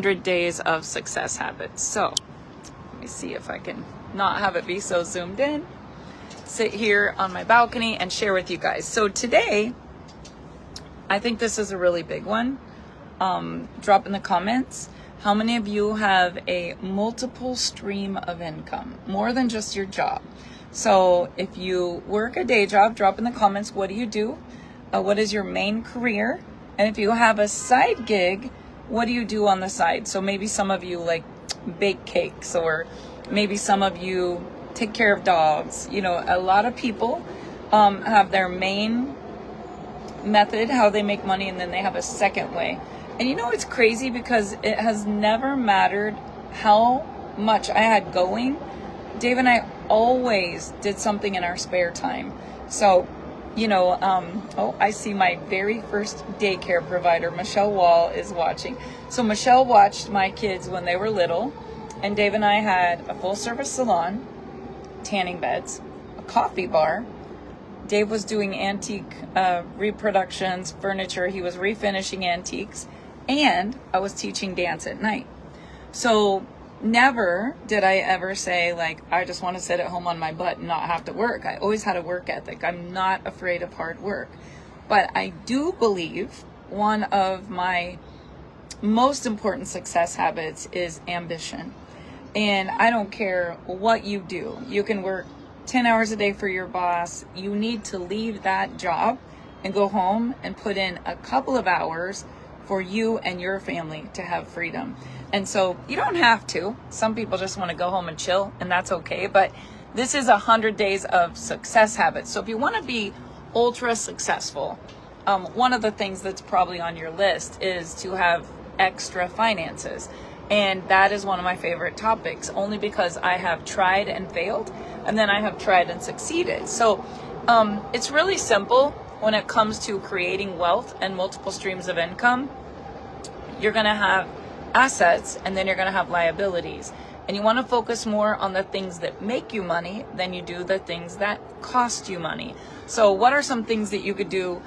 100 days of success habits. So let me see if I can not have it be so zoomed in. Sit here on my balcony and share with you guys. So today, I think this is a really big one. Drop in the comments how many of you have a multiple stream of income, more than just your job. So if you work a day job, drop in the comments, what do you do? What is your main career? And if you have a side gig, what do you do on the side? So maybe some of you like bake cakes, or maybe some of you take care of dogs. You know, a lot of people have their main method, how they make money, and then they have a second way. And you know, it's crazy because it has never mattered how much I had going. Dave and I always did something in our spare time. So, you know, oh, I see my very first daycare provider, Michelle Wall, is watching. So Michelle watched my kids when they were little, and Dave and I had a full service salon, tanning beds, a coffee bar. Dave was doing antique reproductions, furniture. He was refinishing antiques, and I was teaching dance at night. So never did I ever say, like, I just want to sit at home on my butt and not have to work. I always had a work ethic. I'm not afraid of hard work. But I do believe one of my most important success habits is ambition. And I don't care what you do. You can work 10 hours a day for your boss. You need to leave that job and go home and put in a couple of hours for you and your family to have freedom. And so you don't have to. Some people just want to go home and chill, and that's okay. But this is 100 days of success habits. So if you want to be ultra successful, one of the things that's probably on your list is to have extra finances. And that is one of my favorite topics, only because I have tried and failed, and then I have tried and succeeded. So it's really simple when it comes to creating wealth and multiple streams of income. You're going to have assets, and then you're going to have liabilities. And you want to focus more on the things that make you money than you do the things that cost you money. So what are some things that you could do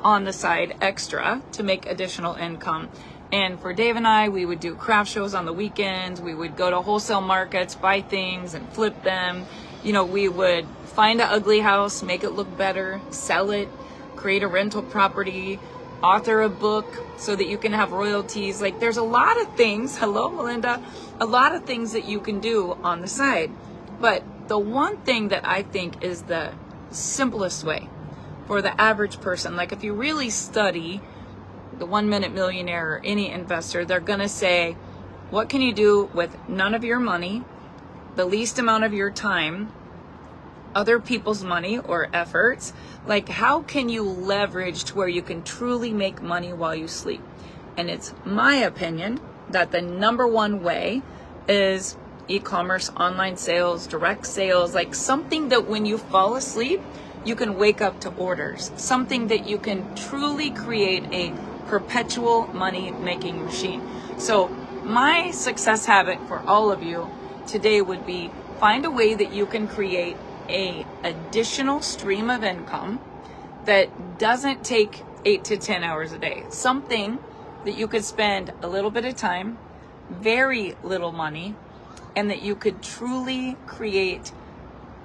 on the side extra to make additional income? And for Dave and I, we would do craft shows on the weekends. We would go to wholesale markets, buy things and flip them. You know, we would find an ugly house, make it look better, sell it, create a rental property, author a book so that you can have royalties. Like, there's a lot of things, hello Melinda, a lot of things that you can do on the side. But the one thing that I think is the simplest way for the average person, like if you really study the 1 Minute Millionaire or any investor, they're gonna say, what can you do with none of your money, the least amount of your time, other people's money or efforts? Like, how can you leverage to where you can truly make money while you sleep? And it's my opinion that the number one way is e-commerce, online sales, direct sales, like something that when you fall asleep, you can wake up to orders, something that you can truly create a perpetual money making machine. So my success habit for all of you today would be, find a way that you can create a additional stream of income that doesn't take 8 to 10 hours a day. Something that you could spend a little bit of time, very little money, and that you could truly create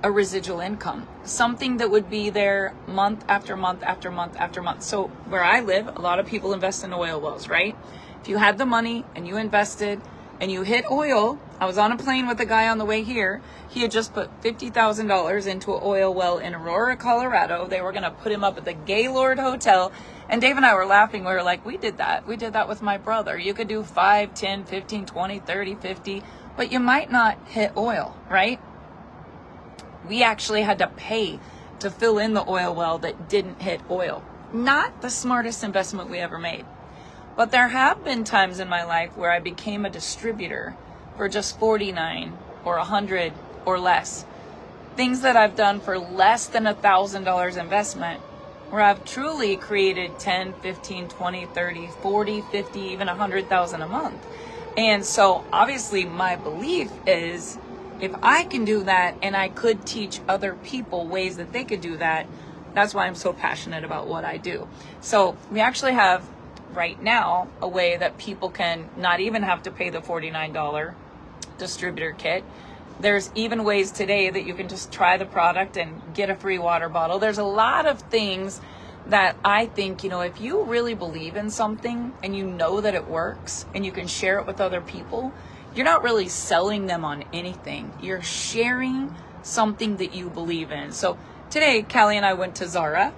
a residual income. Something that would be there month after month after month after month. So where I live, a lot of people invest in oil wells, right? If you had the money and you invested and you hit oil, I was on a plane with a guy on the way here. He had just put $50,000 into an oil well in Aurora, Colorado. They were going to put him up at the Gaylord Hotel. And Dave and I were laughing. We were like, we did that. We did that with my brother. You could do 5, 10, 15, 20, 30, 50, but you might not hit oil, right? We actually had to pay to fill in the oil well that didn't hit oil. Not the smartest investment we ever made. But there have been times in my life where I became a distributor for just $49 or $100 or less. Things that I've done for less than $1,000 investment, where I've truly created 10, 15, 20, 30, 40, 50, even 100,000 a month. And so obviously my belief is, if I can do that and I could teach other people ways that they could do that, that's why I'm so passionate about what I do. So we actually have right now a way that people can not even have to pay the $49 distributor kit. There's even ways today that you can just try the product and get a free water bottle. There's a lot of things that I think, you know, if you really believe in something and you know that it works and you can share it with other people, you're not really selling them on anything. You're sharing something that you believe in. So today, Callie and I went to Zara.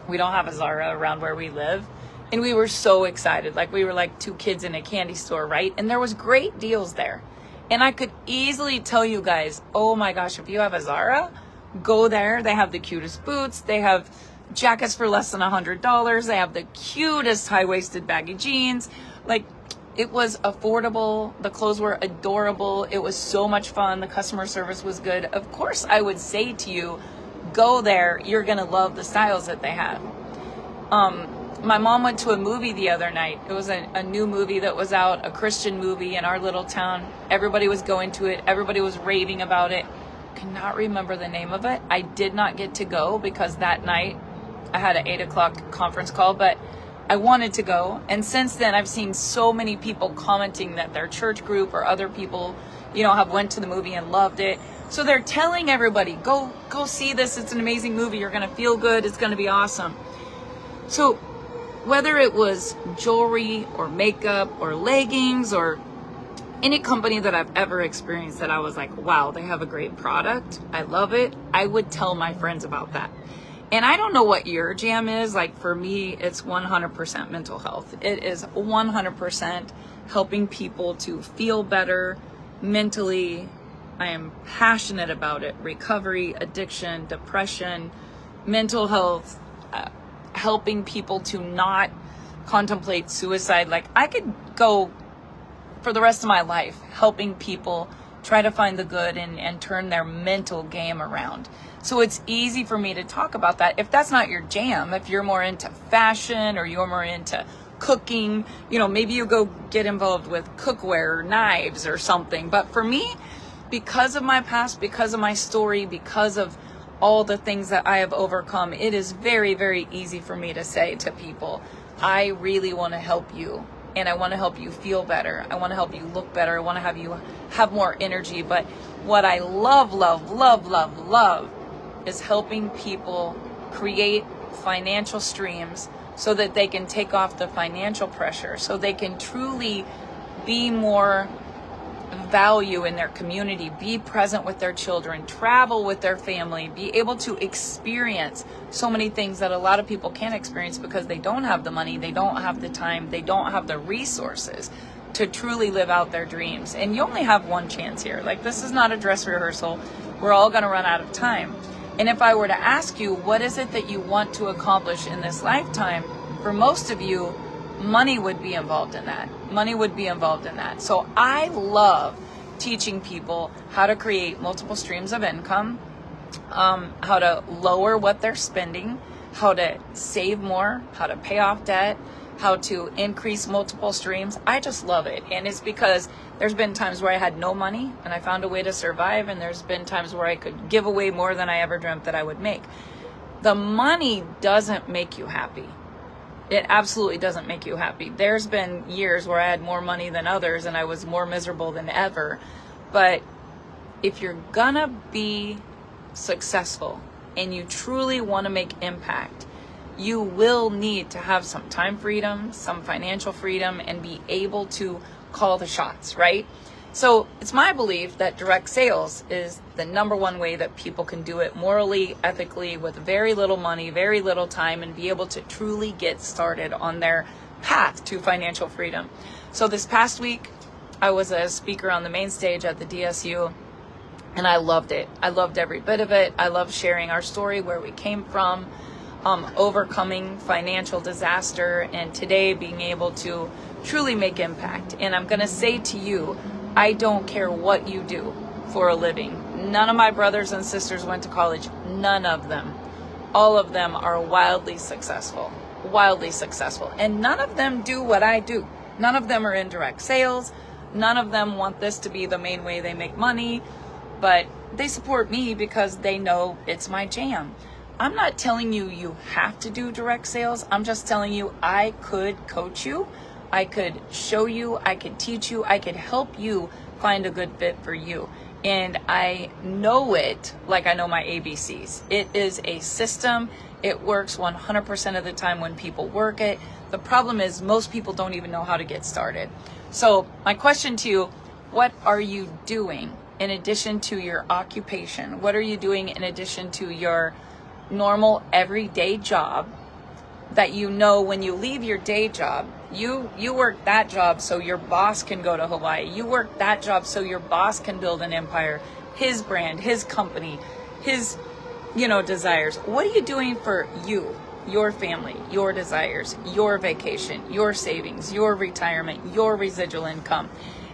We don't have a Zara around where we live. And we were so excited. Like, we were like two kids in a candy store, right? And there was great deals there. And I could easily tell you guys, oh my gosh, if you have a Zara, go there. They have the cutest boots. They have jackets for less than $100. They have the cutest high-waisted baggy jeans. Like, it was affordable. The clothes were adorable. It was so much fun. The customer service was good. Of course, I would say to you, go there. You're going to love the styles that they have. My mom went to a movie the other night. It was a new movie that was out, a Christian movie in our little town. Everybody was going to it. Everybody was raving about it. Cannot remember the name of it. I did not get to go because that night I had an 8 o'clock conference call, but I wanted to go. And since then, I've seen so many people commenting that their church group or other people, you know, have went to the movie and loved it. So they're telling everybody, go see this. It's an amazing movie. You're going to feel good. It's going to be awesome. So whether it was jewelry or makeup or leggings or any company that I've ever experienced that I was like, wow, they have a great product, I love it, I would tell my friends about that. And I don't know what your jam is. Like, for me, it's 100% mental health. It is 100% helping people to feel better mentally. I am passionate about it. Recovery, addiction, depression, mental health, helping people to not contemplate suicide. Like, I could go for the rest of my life helping people try to find the good and turn their mental game around. So it's easy for me to talk about that. If that's not your jam, if you're more into fashion or you're more into cooking, you know, maybe you go get involved with cookware or knives or something. But for me, because of my past, because of my story, because of all the things that I have overcome, it is very, very easy for me to say to people, I really want to help you. And I want to help you feel better. I want to help you look better. I want to have you have more energy. But what I love, love, love, love, love is helping people create financial streams so that they can take off the financial pressure, so they can truly be more value in their community, be present with their children, travel with their family, be able to experience so many things that a lot of people can't experience because they don't have the money, they don't have the time, they don't have the resources to truly live out their dreams. And you only have one chance here. Like, this is not a dress rehearsal. We're all going to run out of time. And if I were to ask you, what is it that you want to accomplish in this lifetime? For most of you, money would be involved in that. Money would be involved in that. So I love teaching people how to create multiple streams of income, how to lower what they're spending, how to save more, how to pay off debt, how to increase multiple streams. I just love it. And it's because there's been times where I had no money and I found a way to survive. And there's been times where I could give away more than I ever dreamt that I would make. The money doesn't make you happy. It absolutely doesn't make you happy. There's been years where I had more money than others and I was more miserable than ever. But if you're gonna be successful and you truly want to make impact, you will need to have some time freedom, some financial freedom, and be able to call the shots, right? So it's my belief that direct sales is the number one way that people can do it morally, ethically, with very little money, very little time, and be able to truly get started on their path to financial freedom. So this past week, I was a speaker on the main stage at the DSU, and I loved it. I loved every bit of it. I love sharing our story, where we came from, overcoming financial disaster, and today being able to truly make impact. And I'm going to say to you, I don't care what you do for a living. None of my brothers and sisters went to college. None of them. All of them are wildly successful. And none of them do what I do. None of them are in direct sales. None of them want this to be the main way they make money. But they support me because they know it's my jam. I'm not telling you you have to do direct sales. I'm just telling you I could coach you. I could show you, I could teach you, I could help you find a good fit for you. And I know it like I know my ABCs. It is a system. It works 100% of the time when people work it. The problem is most people don't even know how to get started. So my question to you, what are you doing in addition to your occupation? What are you doing in addition to your normal everyday job that you know when you leave your day job, you work that job so your boss can go to Hawaii. You work that job so your boss can build an empire, his brand, his company, his, desires. What are you doing for you, your family, your desires, your vacation, your savings, your retirement, your residual income?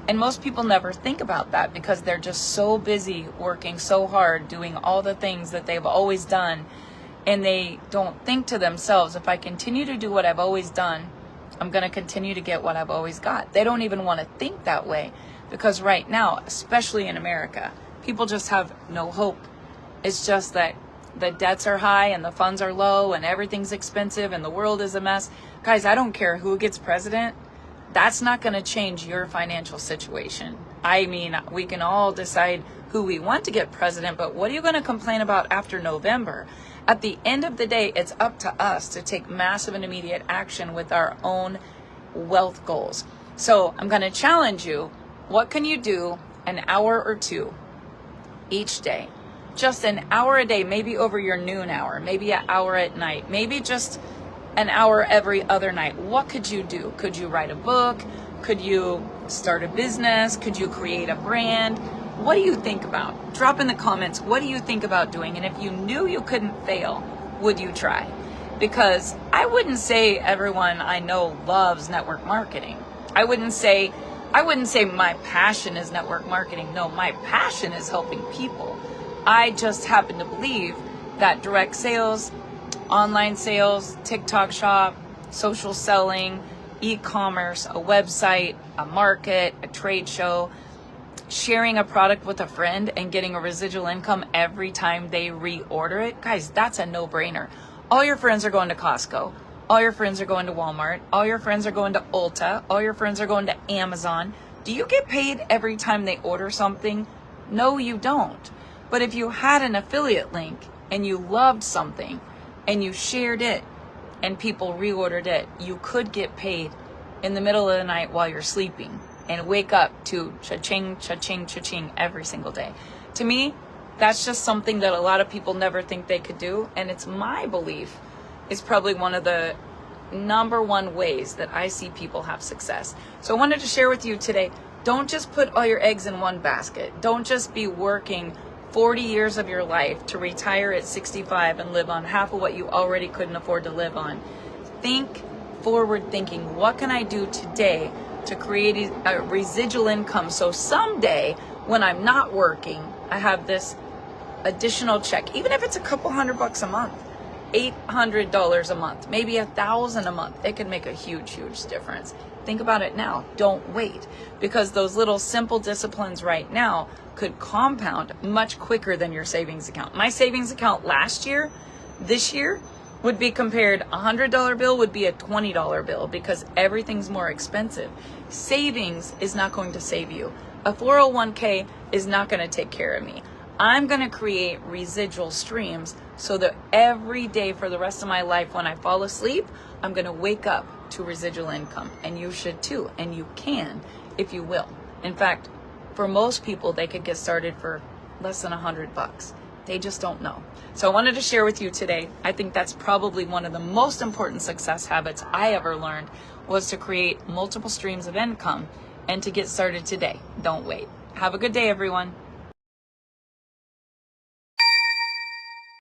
And most people never think about that because they're just so busy working so hard, doing all the things that they've always done. And they don't think to themselves, if I continue to do what I've always done, I'm going to continue to get what I've always got. They don't even want to think that way because right now, especially in America, people just have no hope. It's just that the debts are high and the funds are low and everything's expensive and the world is a mess. Guys, I don't care who gets president. That's not going to change your financial situation. I mean, we can all decide who we want to get president, but what are you going to complain about after November? At the end of the day, it's up to us to take massive and immediate action with our own wealth goals. So I'm going to challenge you. What can you do an hour or two each day? Just an hour a day, maybe over your noon hour, maybe an hour at night, maybe just an hour every other night. What could you do? Could you write a book? Could you start a business? Could you create a brand? What do you think about? Drop in the comments. What do you think about doing? And if you knew you couldn't fail, would you try? Because I wouldn't say everyone I know loves network marketing. I wouldn't say my passion is network marketing. No, my passion is helping people. I just happen to believe that direct sales, online sales, TikTok shop, social selling, e-commerce, a website, a market, a trade show, sharing a product with a friend and getting a residual income every time they reorder it. Guys, that's a no-brainer. All your friends are going to Costco. All your friends are going to Walmart. All your friends are going to Ulta. All your friends are going to Amazon. Do you get paid every time they order something? No, you don't. But if you had an affiliate link and you loved something and you shared it and people reordered it, you could get paid in the middle of the night while you're sleeping and wake up to cha-ching, cha-ching, cha-ching every single day. To me, that's just something that a lot of people never think they could do. And it's my belief is probably one of the number one ways that I see people have success. So I wanted to share with you today, don't just put all your eggs in one basket. Don't just be working 40 years of your life to retire at 65 and live on half of what you already couldn't afford to live on. Think forward thinking. What can I do today to create a residual income so someday when I'm not working, I have this additional check, even if it's a couple $100 a month, $800 a month, maybe $1,000 a month. It can make a huge, huge difference. Think about it now. Don't wait, because those little simple disciplines right now could compound much quicker than your savings account. My savings account this year would be compared, a $100 bill would be a $20 bill because everything's more expensive. Savings is not going to save you. A 401k is not going to take care of me. I'm going to create residual streams so that every day for the rest of my life when I fall asleep, I'm going to wake up to residual income. And you should too. And you can if you will. In fact, for most people, they could get started for less than $100. They just don't know. So I wanted to share with you today. I think that's probably one of the most important success habits I ever learned was to create multiple streams of income and to get started today. Don't wait. Have a good day, everyone.